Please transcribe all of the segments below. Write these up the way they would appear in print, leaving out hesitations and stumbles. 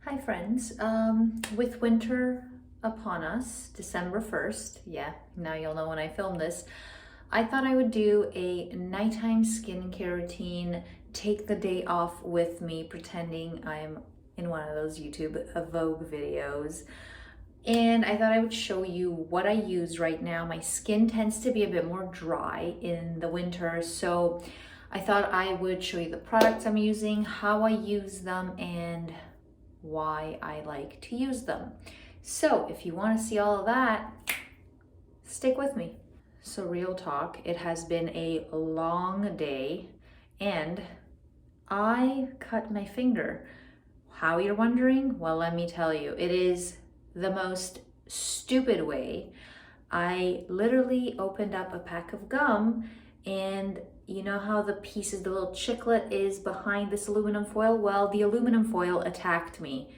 Hi friends, with winter upon us, December 1st, yeah, now you'll know when I film this, I thought I would do a nighttime skincare routine, take the day off with me pretending I'm in one of those YouTube Vogue videos. And I thought I would show you what I use right now. My skin tends to be a bit more dry in the winter, so I thought I would show you the products I'm using, how I use them, and why I like to use them. So if you want to see all of that, stick with me. So real talk, it has been a long day and I cut my finger. How, you're wondering? Well, let me tell you, it is the most stupid way. I literally opened up a pack of gum, and you know how the pieces, the little chiclet is behind this aluminum foil? Well, the aluminum foil attacked me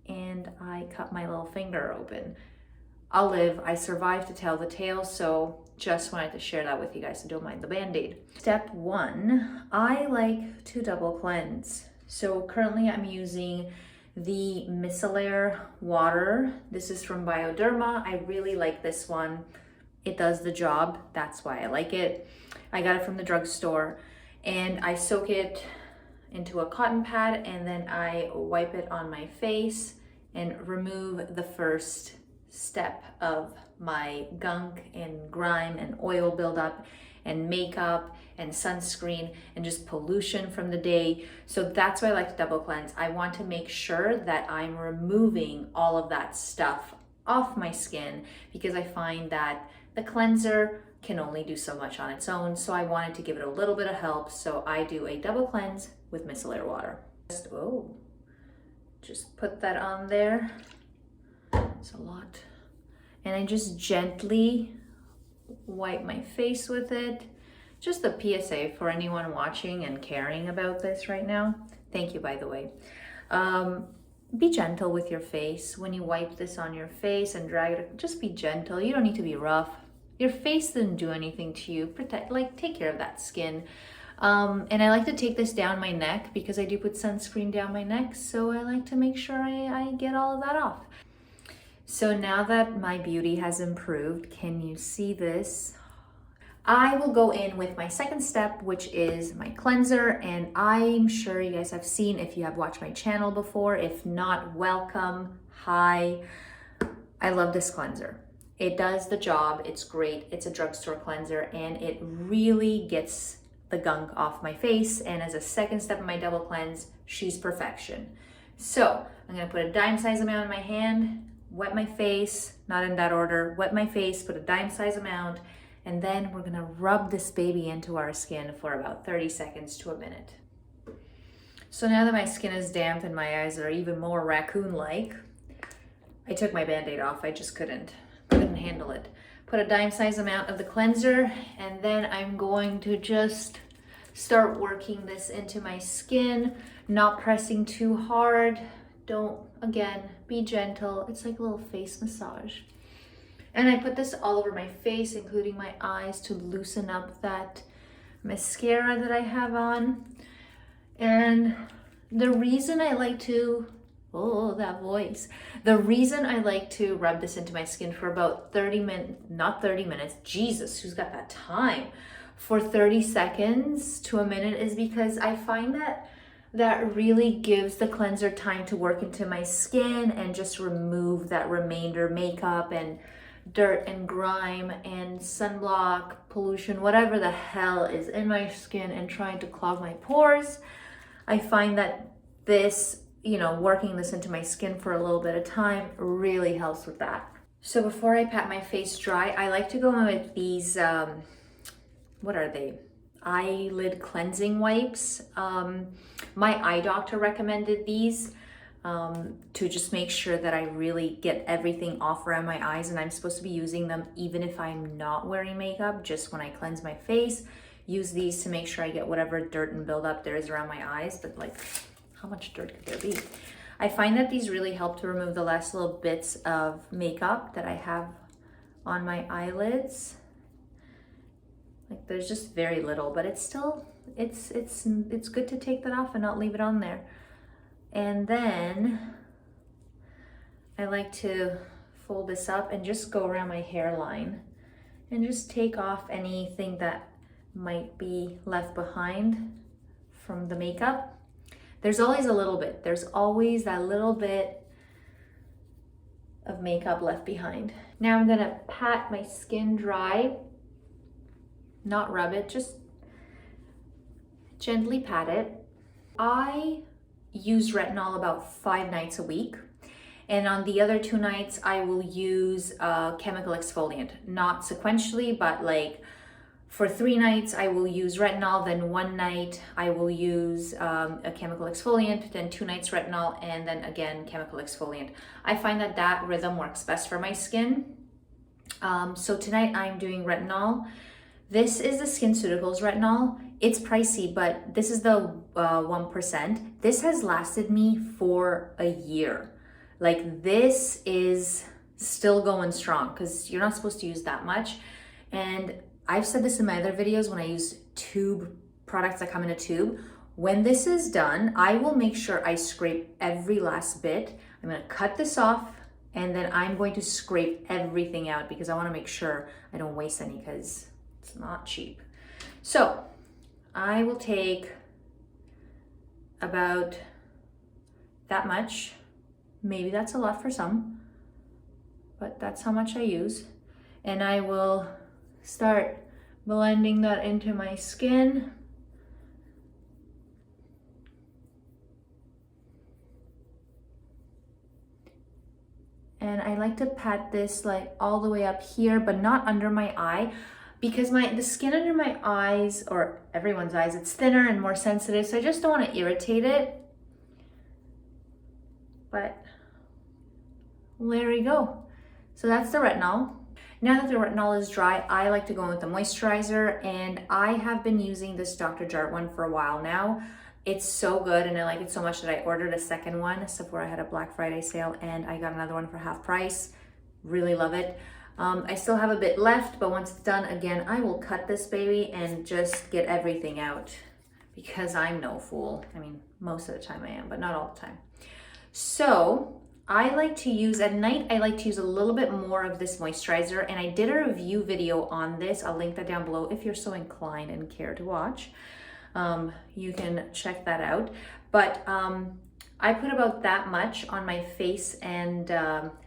and I cut my little finger open. I'll live, I survived to tell the tale, so just wanted to share that with you guys, so don't mind the band-aid. Step one, I like to double cleanse. So currently I'm using the micellar water. This is from Bioderma. I really like this one. It does the job. That's why I like it. I got it from the drugstore and I soak it into a cotton pad and then I wipe it on my face and remove the first step of my gunk and grime and oil buildup and makeup and sunscreen and just pollution from the day. So that's why I like to double cleanse. I want to make sure that I'm removing all of that stuff off my skin because I find that the cleanser can only do so much on its own. So I wanted to give it a little bit of help. So I do a double cleanse with micellar water. Just put that on there. It's a lot. And I just gently wipe my face with it. Just a PSA for anyone watching and caring about this right now. Thank you, by the way. Be gentle with your face. When you wipe this on your face and drag it, just be gentle. You don't need to be rough. Your face didn't do anything to you. Take care of that skin. And I like to take this down my neck because I do put sunscreen down my neck. So I like to make sure I get all of that off. So now that my beauty has improved, can you see this? I will go in with my second step, which is my cleanser. And I'm sure you guys have seen if you have watched my channel before. If not, welcome. Hi. I love this cleanser. It does the job. It's great. It's a drugstore cleanser and it really gets the gunk off my face. And as a second step in my double cleanse, she's perfection. So I'm gonna put a dime size amount in my hand, wet my face, not in that order, wet my face, put a dime size amount, and then we're gonna rub this baby into our skin for about 30 seconds to a minute. So now that my skin is damp and my eyes are even more raccoon-like, I took my band-aid off. I just couldn't handle it. Put a dime size amount of the cleanser, and then I'm going to just start working this into my skin, not pressing too hard. Don't, again, be gentle. It's like a little face massage. And I put this all over my face, including my eyes, to loosen up that mascara that I have on. And the reason I like to, oh, that voice. The reason I like to rub this into my skin for about 30 minutes, not 30 minutes, Jesus, who's got that time? For 30 seconds to a minute is because I find that really gives the cleanser time to work into my skin and just remove that remainder makeup and dirt and grime and sunblock, pollution, whatever the hell is in my skin and trying to clog my pores. I find that this, working this into my skin for a little bit of time really helps with that. So before I pat my face dry, I like to go in with these, what are they? Eyelid cleansing wipes. My eye doctor recommended these to just make sure that I really get everything off around my eyes, and I'm supposed to be using them even if I'm not wearing makeup, just when I cleanse my face. Use these to make sure I get whatever dirt and buildup there is around my eyes, but like, how much dirt could there be? I find that these really help to remove the last little bits of makeup that I have on my eyelids. Like there's just very little, but it's still, it's good to take that off and not leave it on there. And then I like to fold this up and just go around my hairline and just take off anything that might be left behind from the makeup. There's always a little bit. There's always that little bit of makeup left behind. Now I'm gonna pat my skin dry, not rub it, just gently pat it. I use retinol about 5 nights a week. And on the other 2 nights, I will use a chemical exfoliant, not sequentially, but like for 3 nights, I will use retinol, then 1 night I will use a chemical exfoliant, then 2 nights retinol, and then again, chemical exfoliant. I find that that rhythm works best for my skin. So tonight I'm doing retinol. This is the SkinCeuticals retinol. It's pricey, but this is the 1%. This has lasted me for a year. Like, this is still going strong because you're not supposed to use that much. And I've said this in my other videos when I use tube products that come in a tube. When this is done, I will make sure I scrape every last bit. I'm gonna cut this off and then I'm going to scrape everything out because I wanna make sure I don't waste any because it's not cheap. So I will take about that much. Maybe that's a lot for some, but that's how much I use. And I will start blending that into my skin. And I like to pat this like all the way up here, but not under my eye, because the skin under my eyes, or everyone's eyes, it's thinner and more sensitive, so I just don't want to irritate it. But there we go. So that's the retinol. Now that the retinol is dry, I like to go in with the moisturizer, and I have been using this Dr. Jart one for a while now. It's so good, and I like it so much that I ordered a second one. Sephora had a Black Friday sale, and I got another one for half price. Really love it. I still have a bit left, but once it's done, again, I will cut this baby and just get everything out because I'm no fool. I mean, most of the time I am, but not all the time. So I like to use, at night, I like to use a little bit more of this moisturizer, and I did a review video on this. I'll link that down below if you're so inclined and care to watch. You can check that out. But I put about that much on my face and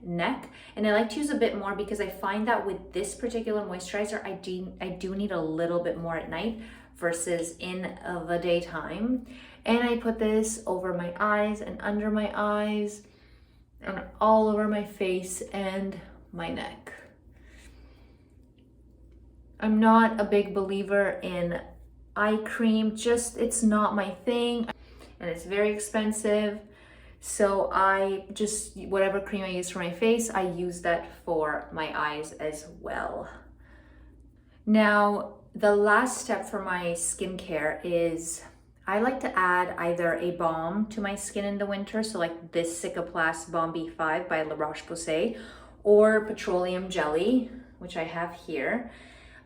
neck, and I like to use a bit more because I find that with this particular moisturizer, I do need a little bit more at night versus in the daytime. And I put this over my eyes and under my eyes and all over my face and my neck. I'm not a big believer in eye cream, it's not my thing, and it's very expensive. So I just, whatever cream I use for my face, I use that for my eyes as well. Now, the last step for my skincare is I like to add either a balm to my skin in the winter, so like this Cicaplast Balm B5 by La Roche-Posay, or petroleum jelly, which I have here.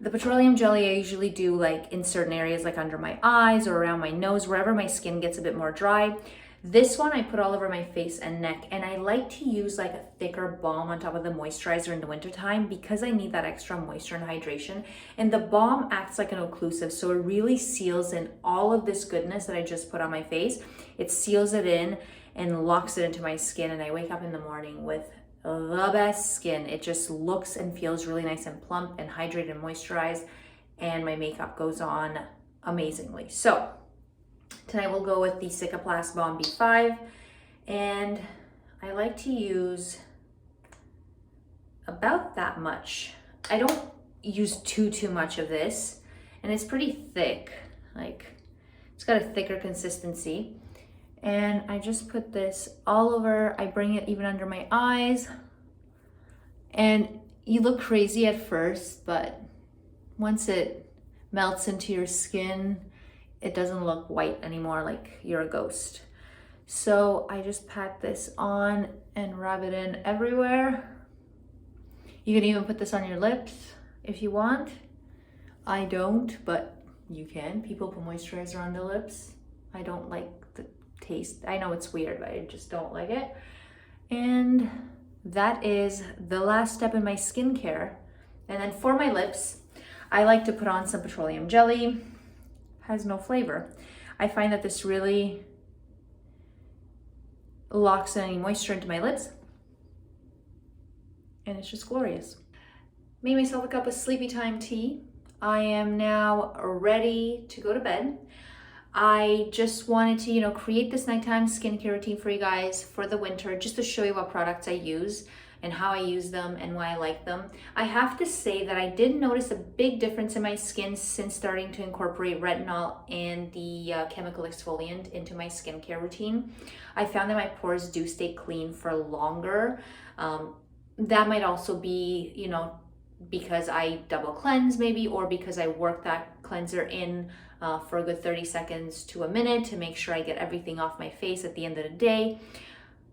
The petroleum jelly I usually do like in certain areas like under my eyes or around my nose, wherever my skin gets a bit more dry. This one I put all over my face and neck, and I like to use like a thicker balm on top of the moisturizer in the wintertime because I need that extra moisture and hydration. And the balm acts like an occlusive, so it really seals in all of this goodness that I just put on my face. It seals it in and locks it into my skin, and I wake up in the morning with the best skin. It just looks and feels really nice and plump and hydrated and moisturized, and my makeup goes on amazingly. So tonight we'll go with the Cicaplast Balm B5, and I like to use about that much. I don't use too much of this, and it's pretty thick, like it's got a thicker consistency. And I just put this all over. I bring it even under my eyes, and you look crazy at first, but once it melts into your skin, it doesn't look white anymore like you're a ghost. So I just pat this on and rub it in everywhere. You can even put this on your lips if you want. I don't, but you can. People put moisturizer on their lips. I don't like the taste. I know it's weird, but I just don't like it. And that is the last step in my skincare. And then for my lips, I like to put on some petroleum jelly. Has no flavor. I find that this really locks in any moisture into my lips, and it's just glorious. Made myself a cup of sleepy time tea. I am now ready to go to bed. I just wanted to, create this nighttime skincare routine for you guys for the winter, just to show you what products I use and how I use them and why I like them. I have to say that I did notice a big difference in my skin since starting to incorporate retinol and the chemical exfoliant into my skincare routine. I found that my pores do stay clean for longer. That might also be, because I double cleanse maybe, or because I work that cleanser in for a good 30 seconds to a minute to make sure I get everything off my face at the end of the day.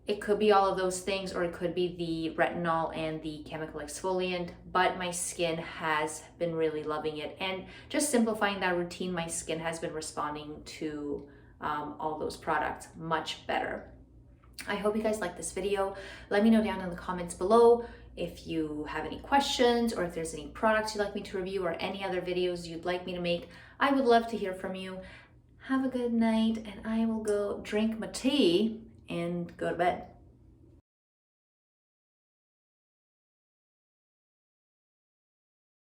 It could be all of those things, or it could be the retinol and the chemical exfoliant, but my skin has been really loving it. And just simplifying that routine, my skin has been responding to all those products much better. I hope you guys like this video. Let me know down in the comments below if you have any questions, or if there's any products you'd like me to review, or any other videos you'd like me to make. I would love to hear from you. Have a good night, and I will go drink my tea and go to bed.